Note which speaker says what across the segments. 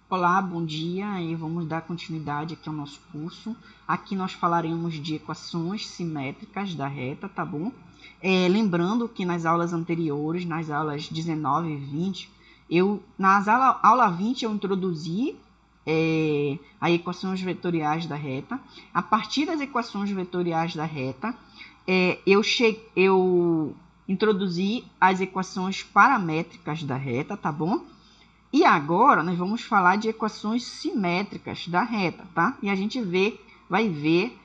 Speaker 1: Olá, bom dia, e vamos dar continuidade aqui ao nosso curso. Aqui nós falaremos de equações simétricas da reta, tá bom? Lembrando que nas aulas anteriores, nas aulas 19 e 20, aula 20 eu introduzi as equações vetoriais da reta. A partir das equações vetoriais da reta, eu introduzi as equações paramétricas da reta, tá bom? E agora nós vamos falar de equações simétricas da reta, tá? E a gente vai ver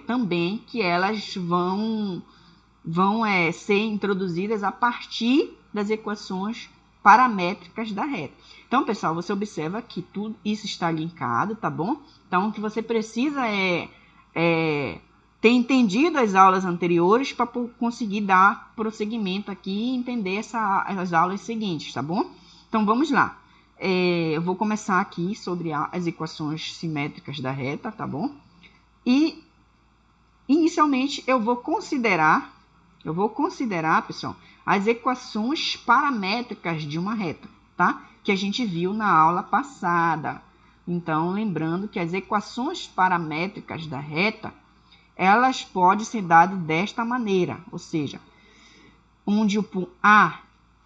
Speaker 1: também que elas vão ser introduzidas a partir das equações paramétricas da reta. Então, pessoal, você observa que tudo isso está linkado, tá bom? Então, o que você precisa ter entendido as aulas anteriores para conseguir dar prosseguimento aqui e entender as aulas seguintes, tá bom? Então, vamos lá. Eu vou começar aqui sobre as equações simétricas da reta, tá bom? E, inicialmente, eu vou considerar, pessoal, as equações paramétricas de uma reta, tá? Que a gente viu na aula passada. Então, lembrando que as equações paramétricas da reta, elas podem ser dadas desta maneira, ou seja, onde o ponto A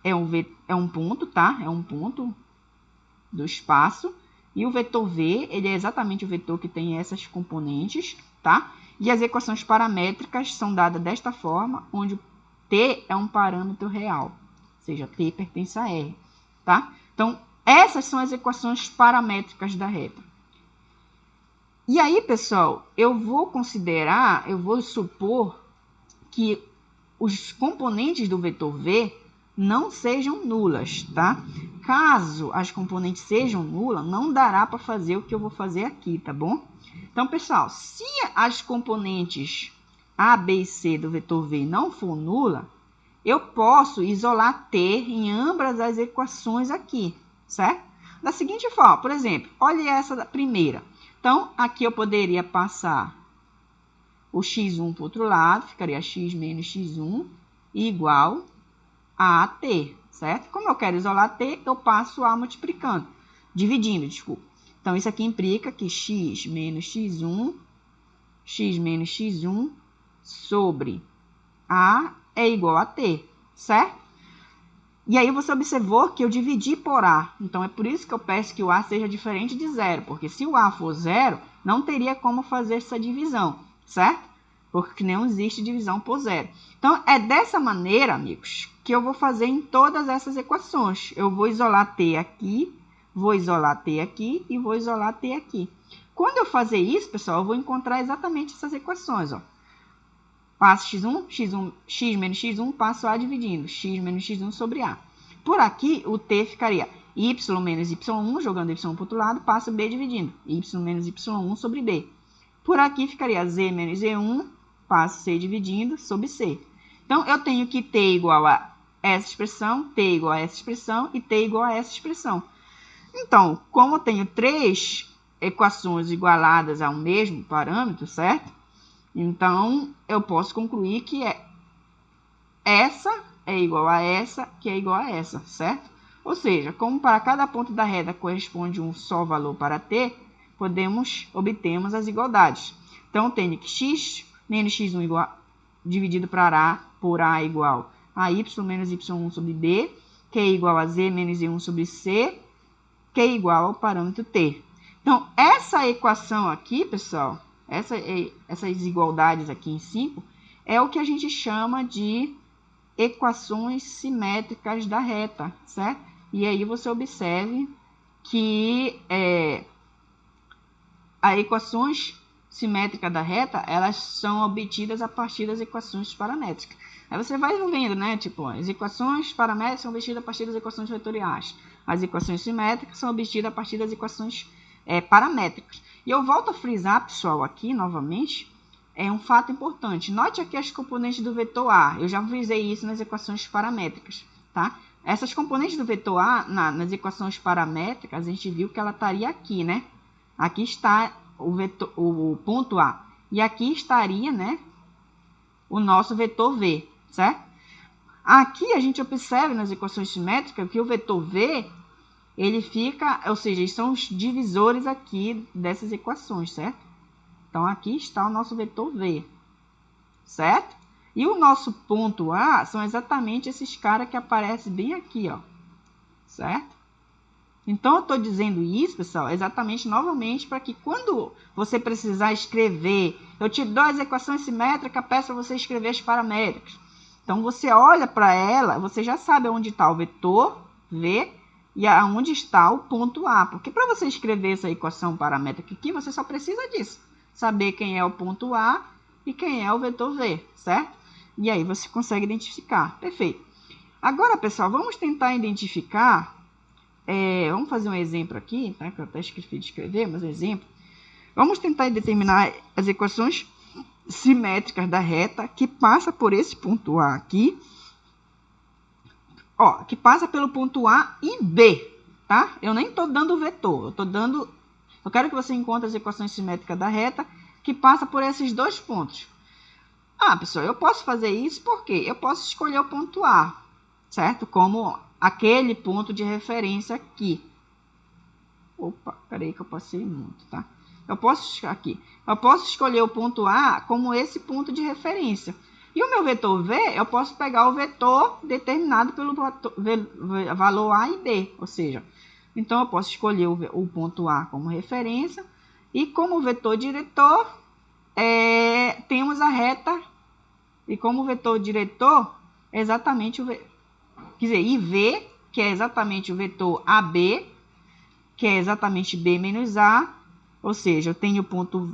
Speaker 1: é um ponto, tá? É um ponto do espaço. E o vetor V, ele é exatamente o vetor que tem essas componentes, tá? E as equações paramétricas são dadas desta forma, onde o T é um parâmetro real. Ou seja, T pertence a R, tá? Então, essas são as equações paramétricas da reta. E aí, pessoal, eu vou supor que os componentes do vetor V não sejam nulas, tá? Caso as componentes sejam nulas, não dará para fazer o que eu vou fazer aqui, tá bom? Então, pessoal, se as componentes A, B e C do vetor V não for nula, eu posso isolar T em ambas as equações aqui, certo? Da seguinte forma, por exemplo, olha essa da primeira. Então, aqui eu poderia passar o x1 para o outro lado, ficaria x menos x1 igual a t, certo? Como eu quero isolar t, eu passo a multiplicando, dividindo, desculpa. Então, isso aqui implica que x menos x1 sobre a é igual a t, certo? E aí você observou que eu dividi por a. Então, é por isso que eu peço que o a seja diferente de zero, porque se o a for zero, não teria como fazer essa divisão, certo? Porque não existe divisão por zero. Então, é dessa maneira, amigos, que eu vou fazer em todas essas equações. Eu vou isolar t aqui, vou isolar t aqui e vou isolar t aqui. Quando eu fazer isso, pessoal, eu vou encontrar exatamente essas equações, ó. Passo x menos x1, passo a dividindo, x menos x1 sobre a. Por aqui, o t ficaria y menos y1, jogando y para o outro lado, passo b dividindo, y menos y1 sobre b. Por aqui ficaria z menos z1, passo c dividindo sobre c. Então, eu tenho que t igual a essa expressão, t igual a essa expressão e t igual a essa expressão. Então, como eu tenho três equações igualadas ao mesmo parâmetro, certo? Então, eu posso concluir que essa é igual a essa, que é igual a essa, certo? Ou seja, como para cada ponto da reta corresponde um só valor para t, obtemos as igualdades. Então, eu tenho que x menos x1 dividido por a igual a y menos y1 sobre b, que é igual a z menos z1 sobre c, que é igual ao parâmetro t. Então, essa equação aqui, pessoal, essas desigualdades aqui em 5, é o que a gente chama de equações simétricas da reta, certo? E aí você observe que as equações simétricas da reta, elas são obtidas a partir das equações paramétricas. Aí você vai vendo, né? Tipo, as equações paramétricas são obtidas a partir das equações vetoriais. As equações simétricas são obtidas a partir das equações paramétricas. E eu volto a frisar, pessoal, aqui novamente, é um fato importante. Note aqui as componentes do vetor A. Eu já frisei isso nas equações paramétricas, tá? Essas componentes do vetor A, nas equações paramétricas, a gente viu que ela estaria aqui, né? Aqui está o ponto A. E aqui estaria, né, o nosso vetor V, certo? Aqui a gente observa nas equações simétricas que o vetor V, ele fica, ou seja, eles são os divisores aqui dessas equações, certo? Então, aqui está o nosso vetor V, certo? E o nosso ponto A são exatamente esses caras que aparecem bem aqui, ó, certo? Então, eu estou dizendo isso, pessoal, exatamente, novamente, para que quando você precisar escrever, eu te dou as equações simétricas, peço para você escrever as paramétricas. Então, você olha para ela, você já sabe onde está o vetor V e aonde está o ponto A. Porque para você escrever essa equação paramétrica aqui, você só precisa disso. Saber quem é o ponto A e quem é o vetor V, certo? E aí você consegue identificar. Perfeito. Agora, pessoal, vamos tentar identificar... vamos fazer um exemplo aqui, tá? Que eu até esqueci de escrever, mas exemplo. Vamos tentar determinar as equações simétricas da reta que passa por esse ponto A aqui. Ó, que passa pelo ponto A e B, tá? Eu nem estou dando o vetor, eu quero que você encontre as equações simétricas da reta que passa por esses dois pontos. Ah, pessoal, eu posso fazer isso porque eu posso escolher o ponto A, certo? Como aquele ponto de referência aqui. Opa, peraí que eu passei muito, tá? Eu posso escolher o ponto A como esse ponto de referência. E o meu vetor V, eu posso pegar o vetor determinado pelo valor A e B, ou seja, então eu posso escolher o ponto A como referência e como vetor diretor, temos a reta, e como vetor diretor, exatamente IV, que é exatamente o vetor AB, que é exatamente B menos A, ou seja, eu tenho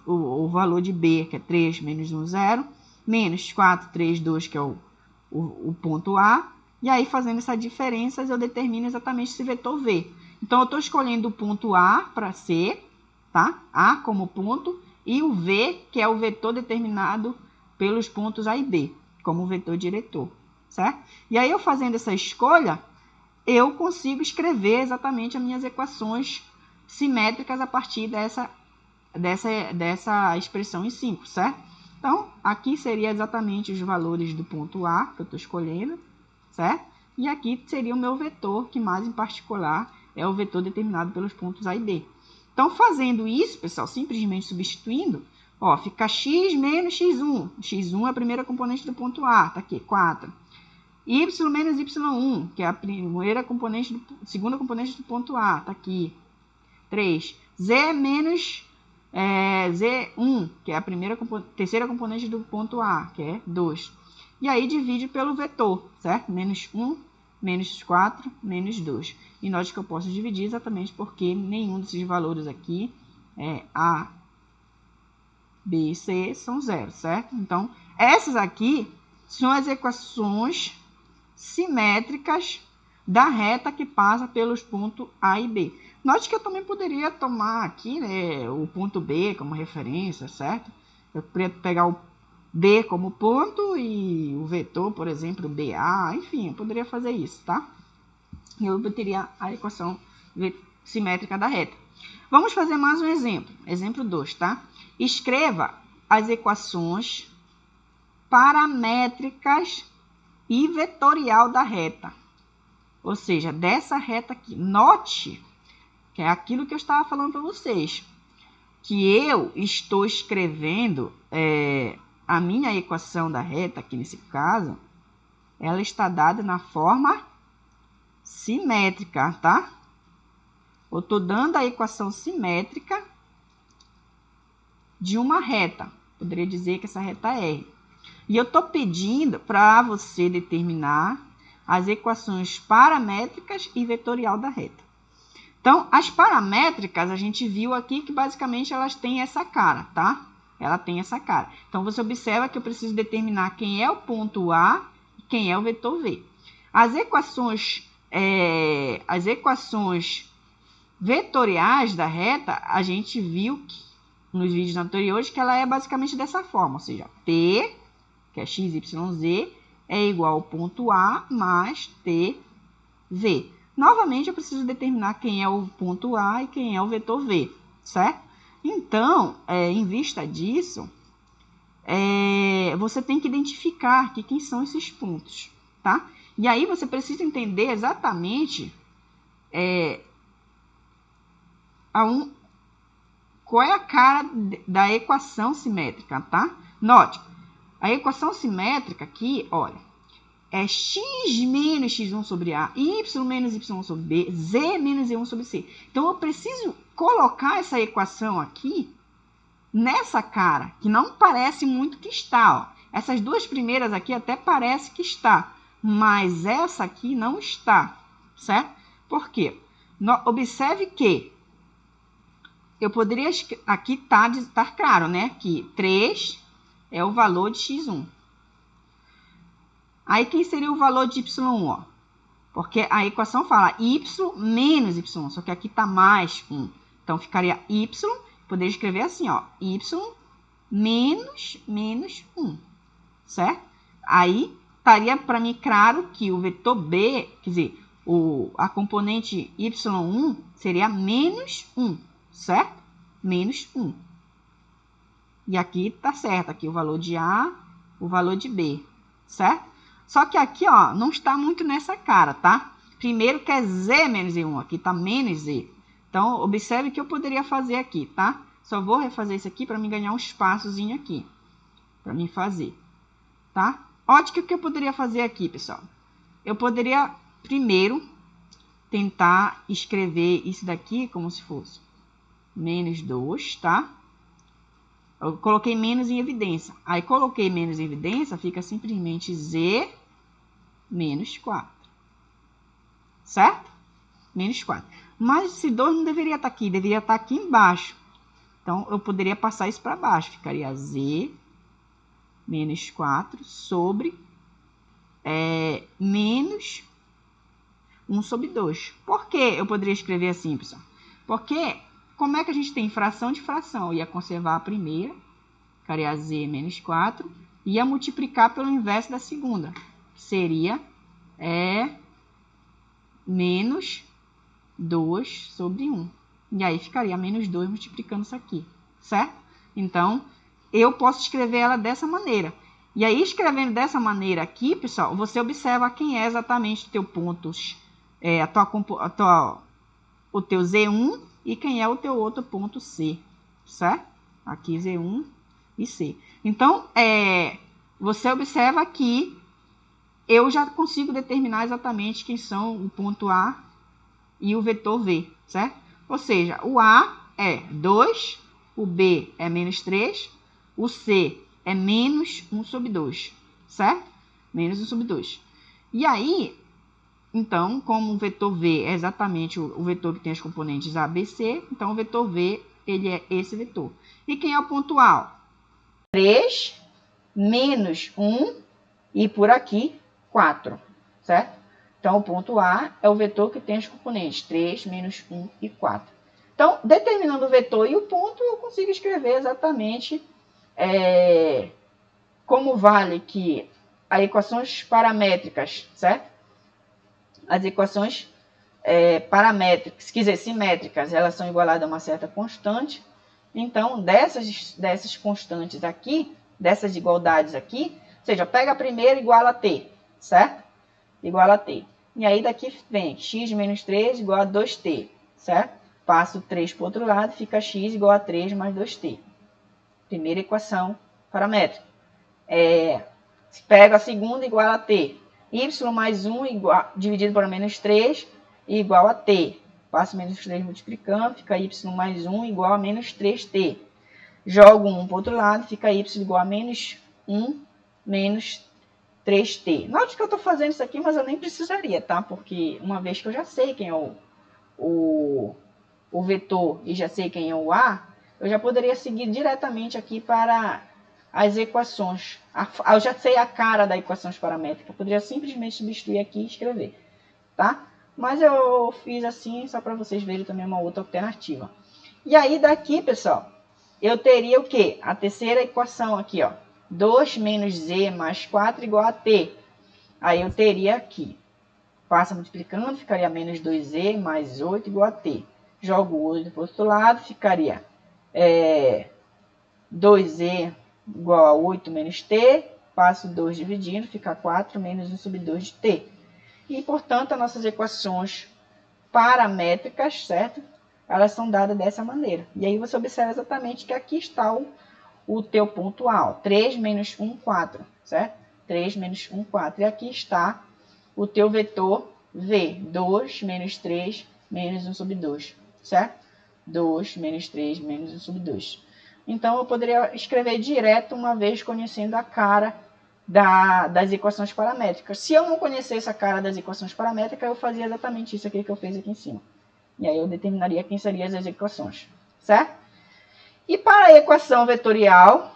Speaker 1: o valor de B, que é 3 menos 1, 0, menos 4, 3, 2, que é o ponto A, e aí fazendo essa diferença eu determino exatamente esse vetor V. Então, eu estou escolhendo o ponto A para C, tá? A como ponto, e o V, que é o vetor determinado pelos pontos A e B, como vetor diretor, certo? E aí, eu fazendo essa escolha, eu consigo escrever exatamente as minhas equações simétricas a partir dessa expressão em 5, certo? Então, aqui seria exatamente os valores do ponto A que eu estou escolhendo, certo? E aqui seria o meu vetor, que mais em particular é o vetor determinado pelos pontos A e B. Então, fazendo isso, pessoal, simplesmente substituindo, ó, fica x menos x1. x1 é a primeira componente do ponto A, tá aqui, 4. Y menos y1, que é a segunda componente do ponto A, tá aqui, 3. Z menos Z1, que é a terceira componente do ponto A, que é 2. E aí divide pelo vetor, certo? Menos 1, menos 4, menos 2. E note que eu posso dividir exatamente porque nenhum desses valores aqui, A, B e C, são zero, certo? Então, essas aqui são as equações simétricas da reta que passa pelos pontos A e B. Note que eu também poderia tomar aqui, né, o ponto B como referência, certo? Eu poderia pegar o B como ponto e o vetor, por exemplo, BA, enfim, eu poderia fazer isso, tá? E eu obteria a equação simétrica da reta. Vamos fazer mais um exemplo. Exemplo 2, tá? Escreva as equações paramétricas e vetorial da reta. Ou seja, dessa reta aqui. Note que é aquilo que eu estava falando para vocês. Que eu estou escrevendo a minha equação da reta, aqui nesse caso, ela está dada na forma simétrica, tá? Eu estou dando a equação simétrica de uma reta. Poderia dizer que essa reta é R. E eu estou pedindo para você determinar as equações paramétricas e vetorial da reta. Então, as paramétricas, a gente viu aqui que basicamente elas têm essa cara, tá? Ela tem essa cara. Então, você observa que eu preciso determinar quem é o ponto A e quem é o vetor V. As equações vetoriais da reta, a gente viu nos vídeos anteriores que ela é basicamente dessa forma, ou seja, P, que é x, y, z, é igual ao ponto A mais t, v. Novamente, eu preciso determinar quem é o ponto A e quem é o vetor v, certo? Então, em vista disso, você tem que identificar aqui quem são esses pontos, tá? E aí, você precisa entender exatamente qual é a cara da equação simétrica, tá? Note, a equação simétrica aqui, olha, é x menos x1 sobre a, y menos y1 sobre b, z menos z1 sobre c. Então, eu preciso colocar essa equação aqui nessa cara, que não parece muito que está, ó. Essas duas primeiras aqui até parece que está, mas essa aqui não está, certo? Por quê? Observe que eu poderia, aqui tá claro, né? Que 3 é o valor de x1. Aí, quem seria o valor de y1, ó? Porque a equação fala y menos y, só que aqui tá mais 1. Então, ficaria y, poderia escrever assim, ó, y menos 1, certo? Aí, estaria para mim claro que o vetor b, quer dizer, a componente y1 seria menos 1, certo? Menos 1. E aqui tá certo, aqui o valor de A, o valor de B, certo? Só que aqui, ó, não está muito nessa cara, tá? Primeiro que é Z menos Z1, aqui tá menos Z. Então, observe que eu poderia fazer aqui, tá? Só vou refazer isso aqui para me ganhar um espaçozinho aqui, para mim fazer, tá? Olha o que eu poderia fazer aqui, pessoal. Eu poderia, primeiro, tentar escrever isso daqui como se fosse menos 2, tá? Eu coloquei menos em evidência. Aí, coloquei menos em evidência, fica simplesmente Z menos 4. Certo? Menos 4. Mas esse 2 não deveria estar aqui, deveria estar aqui embaixo. Então, eu poderia passar isso para baixo. Ficaria Z menos 4 sobre menos 1 sobre 2. Por que eu poderia escrever assim, pessoal? Porque, como é que a gente tem fração de fração? Eu ia conservar a primeira, ficaria Z menos 4, e ia multiplicar pelo inverso da segunda, que seria menos 2 sobre 1. E aí ficaria menos 2 multiplicando isso aqui, certo? Então, eu posso escrever ela dessa maneira. E aí, escrevendo dessa maneira aqui, pessoal, você observa quem é exatamente o teu pontos, o teu Z1 e quem é o teu outro ponto C, certo? Aqui Z1 e C. Então, você observa que eu já consigo determinar exatamente quem são o ponto A e o vetor V, certo? Ou seja, o A é 2, o B é menos 3, o C é menos 1 sobre 2, certo? Menos 1 sobre 2. E aí, então, como o vetor V é exatamente o vetor que tem as componentes A, B, C, então o vetor V, ele é esse vetor. E quem é o ponto A? 3, menos 1 e por aqui 4, certo? Então, o ponto A é o vetor que tem as componentes 3, menos 1 e 4. Então, determinando o vetor e o ponto, eu consigo escrever exatamente como vale que as equações paramétricas, certo? As equações paramétricas, quer dizer, simétricas, elas são igualadas a uma certa constante. Então, dessas constantes aqui, dessas igualdades aqui, ou seja, pega a primeira igual a T, certo? Igual a T. E aí daqui vem x menos 3 igual a 2t, certo? Passo 3 para o outro lado, fica x igual a 3 mais 2t. Primeira equação paramétrica. Pega a segunda igual a t. Y mais 1 dividido por menos 3 igual a t. Passo menos 3 multiplicando, fica y mais 1 igual a menos 3t. Jogo 1 para o outro lado, fica y igual a menos 1 menos 3t. Note que eu estou fazendo isso aqui, mas eu nem precisaria, tá? Porque uma vez que eu já sei quem é o vetor e já sei quem é o A, eu já poderia seguir diretamente aqui para as equações. Eu já sei a cara da equações paramétricas. Eu poderia simplesmente substituir aqui e escrever, tá? Mas eu fiz assim só para vocês verem também uma outra alternativa. E aí daqui, pessoal, eu teria o quê? A terceira equação aqui, ó. 2 menos z mais 4 igual a t. Aí eu teria aqui, passa multiplicando, ficaria menos 2z mais 8 igual a t. Jogo 8 para o outro lado, ficaria 2z igual a 8 menos t. Passo 2 dividindo, fica 4 menos 1 sobre 2 de t. E, portanto, as nossas equações paramétricas, certo? elas são dadas dessa maneira. E aí você observa exatamente que aqui está o teu ponto A, ó, 3 menos 1, 4, certo? 3 menos 1, 4. E aqui está o teu vetor V, 2 menos 3 menos 1 sobre 2, certo? 2 menos 3 menos 1 sobre 2. Então, eu poderia escrever direto, uma vez conhecendo a cara das equações paramétricas. Se eu não conhecesse a cara das equações paramétricas, eu fazia exatamente isso aqui que eu fiz aqui em cima. E aí eu determinaria quem seriam as equações, certo? E para a equação vetorial,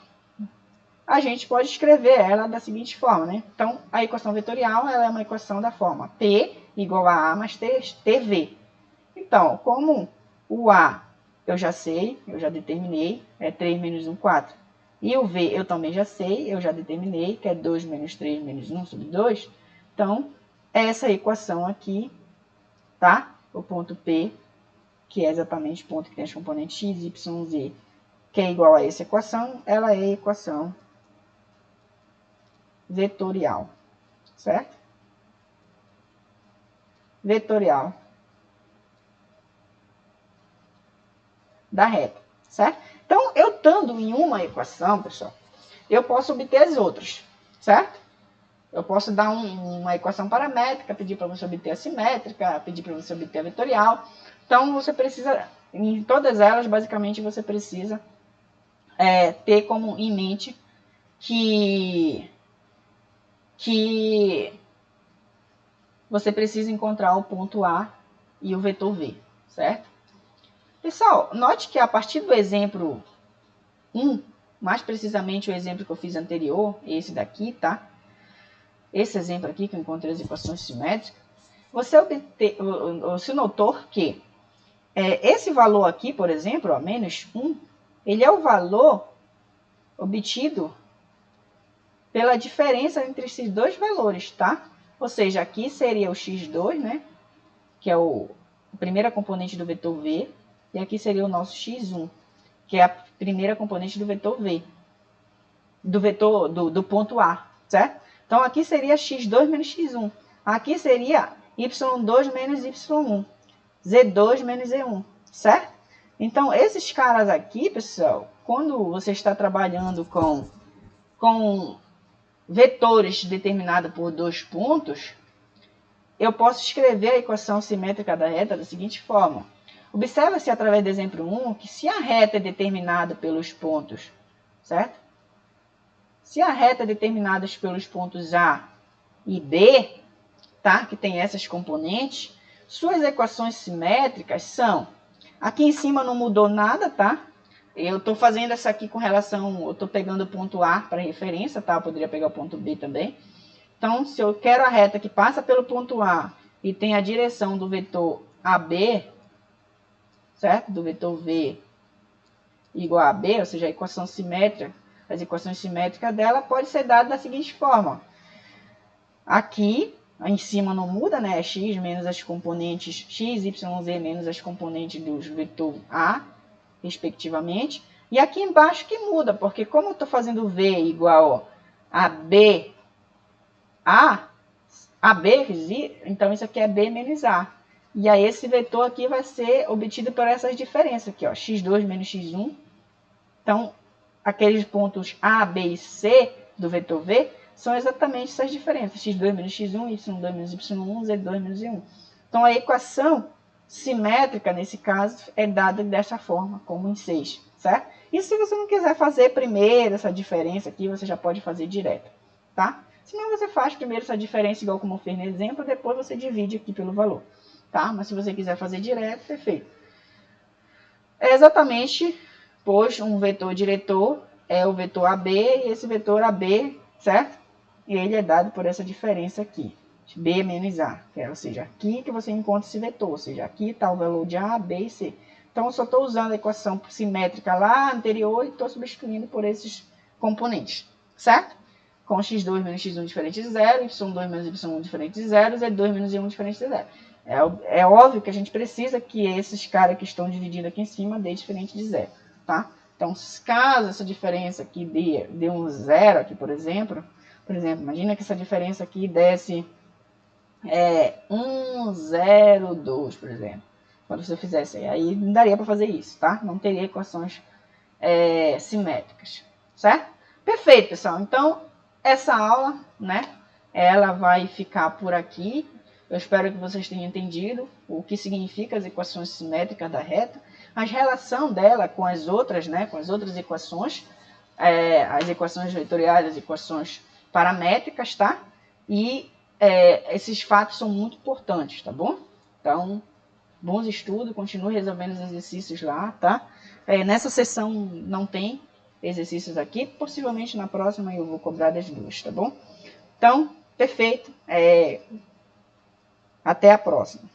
Speaker 1: a gente pode escrever ela da seguinte forma, né? Então, a equação vetorial ela é uma equação da forma P igual a A mais TV. Então, como o A eu já sei, eu já determinei, é 3 menos 1, 4. E o V eu também já sei, eu já determinei, que é 2 menos 3 menos 1 sobre 2. Então, essa equação aqui, tá? O ponto P, que é exatamente o ponto que tem as componentes x, y, z, que é igual a essa equação, ela é a equação vetorial, certo? Vetorial da reta, certo? Então, eu estando em uma equação, pessoal, eu posso obter as outras, certo? Eu posso dar uma equação paramétrica, pedir para você obter a simétrica, pedir para você obter a vetorial. Então, você precisa, em todas elas, basicamente, você precisa ter como em mente que você precisa encontrar o ponto A e o vetor V, certo? Pessoal, note que a partir do exemplo 1, mais precisamente o exemplo que eu fiz anterior, esse daqui, tá? Esse exemplo aqui, que eu encontrei as equações simétricas, você notou que esse valor aqui, por exemplo, ó, menos 1, ele é o valor obtido pela diferença entre esses dois valores, tá? Ou seja, aqui seria o x2, né? Que é a primeira componente do vetor V, e aqui seria o nosso x1, que é a primeira componente do vetor V, do ponto A, certo? Então, aqui seria x2 menos x1. Aqui seria y2 menos y1, z2 menos z1, certo? Então, esses caras aqui, pessoal, quando você está trabalhando com vetores determinados por dois pontos, eu posso escrever a equação simétrica da reta da seguinte forma. Observa-se através do exemplo 1 que se a reta é determinada pelos pontos, certo? Se a reta é determinada pelos pontos A e B, tá? Que tem essas componentes, suas equações simétricas são... Aqui em cima não mudou nada, tá? Eu estou fazendo essa aqui com relação... Eu estou pegando o ponto A para referência, tá? Eu poderia pegar o ponto B também. Então, se eu quero a reta que passa pelo ponto A e tem a direção do vetor AB, certo? Do vetor V igual a AB, ou seja, a equação simétrica, as equações simétricas dela pode ser dada da seguinte forma. Aqui, em cima não muda, né? É x menos as componentes x, y, z menos as componentes do vetor A, respectivamente. E aqui embaixo que muda, porque como eu estou fazendo V igual a B, A, B, então isso aqui é B menos A. E aí esse vetor aqui vai ser obtido por essas diferenças aqui, ó, x2 menos x1. Então, aqueles pontos A, B e C do vetor V são exatamente essas diferenças, x2 menos x1, y2 menos y1, z2 menos z1. Então, a equação simétrica, nesse caso, é dada dessa forma, como em 6, certo? E se você não quiser fazer primeiro essa diferença aqui, você já pode fazer direto, tá? Senão você faz primeiro essa diferença igual como eu fiz no exemplo, depois você divide aqui pelo valor, tá? Mas se você quiser fazer direto, perfeito. É exatamente, pois um vetor diretor é o vetor AB, e esse vetor AB, certo? E ele é dado por essa diferença aqui, B menos A, ou seja, aqui que você encontra esse vetor, ou seja, aqui está o valor de A, B e C. Então, eu só estou usando a equação simétrica lá anterior e estou substituindo por esses componentes, certo? Com x2 menos x1 diferente de 0, y2 menos y1 diferente de 0, z2 menos z1 diferente de 0. É óbvio que a gente precisa que esses caras que estão divididos aqui em cima dê diferente de 0, tá? Então, caso essa diferença aqui dê um 0 aqui, por exemplo, imagina que essa diferença aqui desse 1, 0, 2, por exemplo. quando você fizesse. Aí não daria para fazer isso, tá? Não teria equações simétricas, certo? Perfeito, pessoal. Então, essa aula, né, ela vai ficar por aqui. Eu espero que vocês tenham entendido o que significa as equações simétricas da reta, a relação dela com as outras, né, com as outras equações, as equações vetoriais, as equações paramétricas, tá? E esses fatos são muito importantes, tá bom? Então, bons estudos, continue resolvendo os exercícios lá, tá? Nessa sessão não tem exercícios aqui, possivelmente na próxima eu vou cobrar das duas, tá bom? Então, perfeito. Até a próxima.